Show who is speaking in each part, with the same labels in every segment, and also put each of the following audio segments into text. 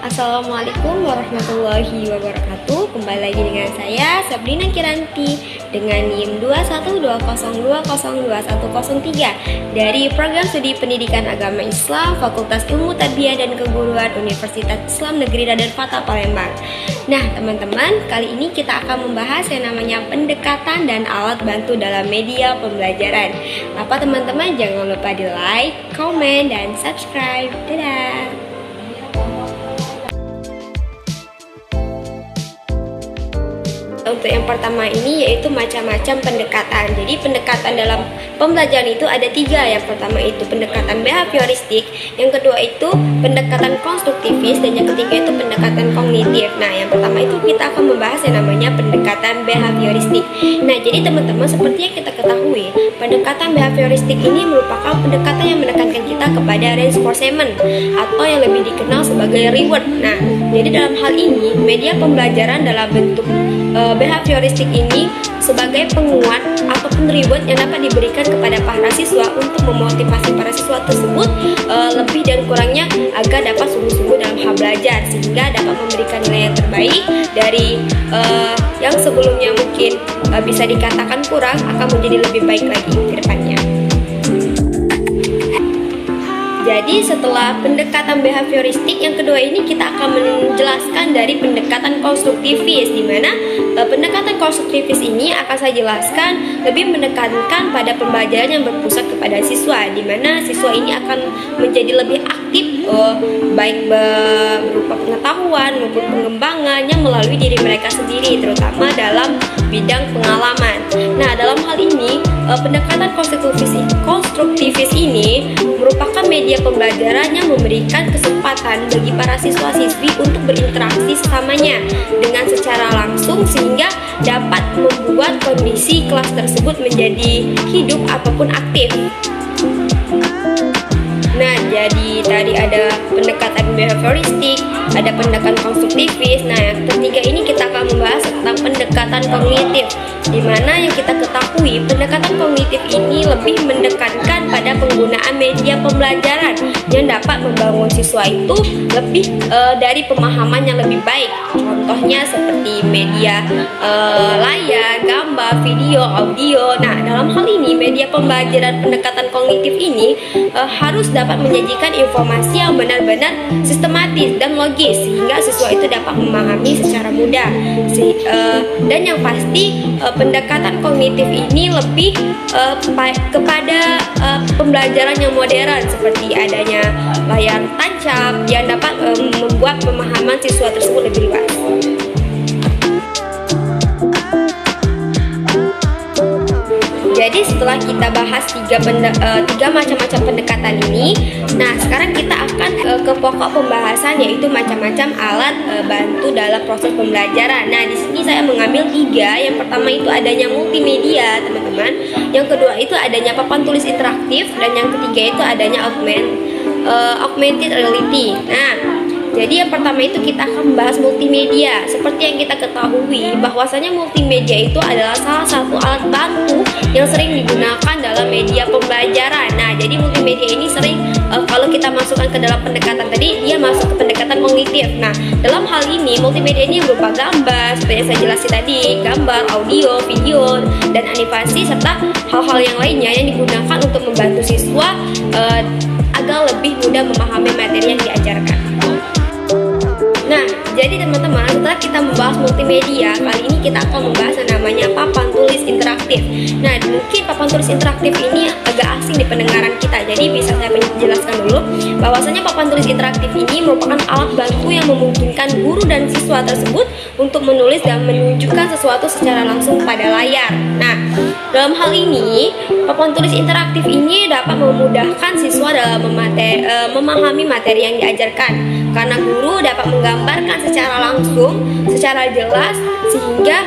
Speaker 1: Assalamualaikum warahmatullahi wabarakatuh. Kembali lagi dengan saya Sabrina Kiranti dengan NIM 21202021003 dari Program Studi Pendidikan Agama Islam Fakultas Ilmu Tarbiyah dan Keguruan Universitas Islam Negeri Raden Fatah Palembang. Nah teman-teman, kali ini kita akan membahas yang namanya pendekatan dan alat bantu dalam media pembelajaran. Apa teman-teman, jangan lupa di like, komen, dan subscribe. Dadah. Untuk yang pertama ini yaitu macam-macam pendekatan. Jadi pendekatan dalam pembelajaran itu ada 3. Yang pertama itu pendekatan behavioristik, yang kedua itu pendekatan konstruktivis, dan yang ketiga itu pendekatan kognitif. Nah yang pertama itu kita akan membahas yang namanya pendekatan behavioristik. Nah jadi teman-teman, seperti yang kita ketahui, pendekatan behavioristik ini merupakan pendekatan yang menekankan kita kepada reinforcement atau yang lebih dikenal sebagai reward. Nah jadi dalam hal ini media pembelajaran dalam bentuk behavioristik ini sebagai penguat ataupun reward yang dapat diberikan kepada para siswa untuk memotivasi para siswa tersebut lebih dan kurangnya agar dapat sungguh-sungguh dalam hal belajar, sehingga dapat memberikan nilai yang terbaik dari yang sebelumnya mungkin bisa dikatakan kurang akan menjadi lebih baik lagi ke depannya. Jadi setelah pendekatan behavioristik, yang kedua ini kita akan menjelaskan dari pendekatan konstruktivis, di mana pendekatan konstruktivis ini akan saya jelaskan lebih menekankan pada pembelajaran yang berpusat kepada siswa, di mana siswa ini akan menjadi lebih aktif baik berupa pengetahuan maupun pengembangannya melalui diri mereka sendiri, terutama dalam bidang pengalaman. Nah dalam hal ini pendekatan konstruktivis ini merupakan media pembelajaran yang memberikan kesempatan bagi para siswa-siswi untuk berinteraksi sesamanya dengan secara langsung, sehingga dapat membuat kondisi kelas tersebut menjadi hidup ataupun aktif. Nah, jadi tadi ada pendekatan behavioristik, ada pendekatan konstruktivis. Nah, yang ketiga ini kita akan membahas tentang pendekatan kognitif, di mana yang kita ketahui pendekatan kognitif ini lebih menekankan pada penggunaan media pembelajaran yang dapat membangun siswa itu lebih dari pemahaman yang lebih baik. Contohnya seperti media layar, gambar, video, audio. Nah, dalam hal ini media pembelajaran pendekatan kognitif ini harus dapat menyajikan informasi yang benar-benar sistematis dan logis, sehingga siswa itu dapat memahami secara mudah. Dan yang pasti pendekatan kognitif ini lebih kepada pembelajaran yang modern, seperti adanya layar tancap yang dapat membuat pemahaman siswa tersebut lebih luas. Jadi setelah kita bahas tiga macam-macam pendekatan ini, nah sekarang kita akan ke pokok pembahasan, yaitu macam-macam alat bantu dalam proses pembelajaran. Nah di sini saya mengambil 3. Yang pertama itu adanya multimedia, teman-teman. Yang kedua itu adanya papan tulis interaktif, dan yang ketiga itu adanya augmented reality. Nah jadi yang pertama itu kita akan membahas multimedia. Seperti yang kita ketahui bahwasanya multimedia itu adalah salah satu alat bantu yang sering digunakan dalam media pembelajaran. Nah jadi multimedia ini sering kalau kita masukkan ke dalam pendekatan tadi, dia masuk ke pendekatan kognitif. Nah dalam hal ini multimedia ini berupa gambar, seperti yang saya jelasin tadi, gambar, audio, video, dan animasi, serta hal-hal yang lainnya yang digunakan untuk membantu siswa agar lebih mudah memahami materi yang diajarkan. Nah, jadi teman-teman, setelah kita membahas multimedia, kali ini kita akan membahas yang namanya papan tulis interaktif. Nah, mungkin papan tulis interaktif ini agak asing di pendengaran kita, jadi bisa saya menjelaskan dulu bahwasanya papan tulis interaktif ini merupakan alat bantu yang memungkinkan guru dan siswa tersebut untuk menulis dan menunjukkan sesuatu secara langsung pada layar. Nah, dalam hal ini, papan tulis interaktif ini dapat memudahkan siswa dalam memahami materi yang diajarkan, karena guru dapat menggambarkan secara langsung, secara jelas, sehingga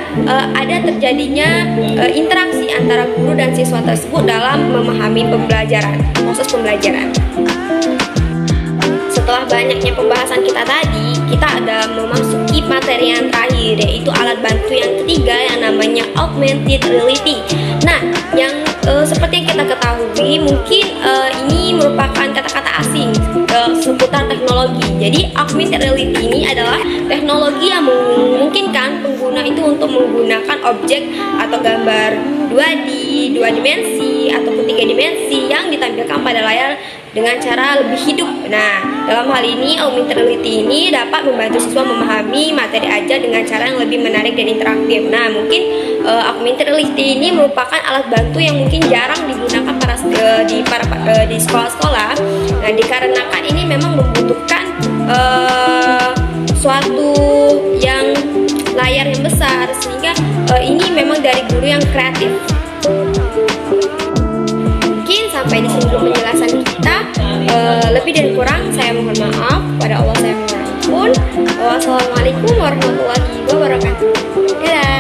Speaker 1: ada terjadinya interaksi antara guru dan siswa tersebut dalam memahami proses pembelajaran. setelah banyaknya pembahasan kita tadi, kita ada memasuki materi yang terakhir, yaitu alat bantu yang ketiga yang namanya augmented reality. Nah, yang seperti yang kita ketahui, mungkin ini merupakan kata-kata asing seputar teknologi. Jadi augmented reality ini adalah teknologi yang memungkinkan pengguna itu untuk menggunakan objek atau gambar 2D, 2 dimensi ataupun 3 dimensi yang ditampilkan pada layar dengan cara lebih hidup. Nah, dalam hal ini augmented reality ini dapat membantu siswa memahami materi ajar dengan cara yang lebih menarik dan interaktif. Nah, mungkin augmented reality ini merupakan alat bantu yang mungkin jarang digunakan di sekolah-sekolah. Nah, dikarenakan ini memang membutuhkan suatu yang layar yang besar, sehingga ini memang dari guru yang kreatif. Mungkin sampai di sini dulu penjelasan kita. Lebih dan kurang saya mohon maaf. Pada Allah saya mohon ampun. Wassalamualaikum warahmatullahi wabarakatuh. Dadah.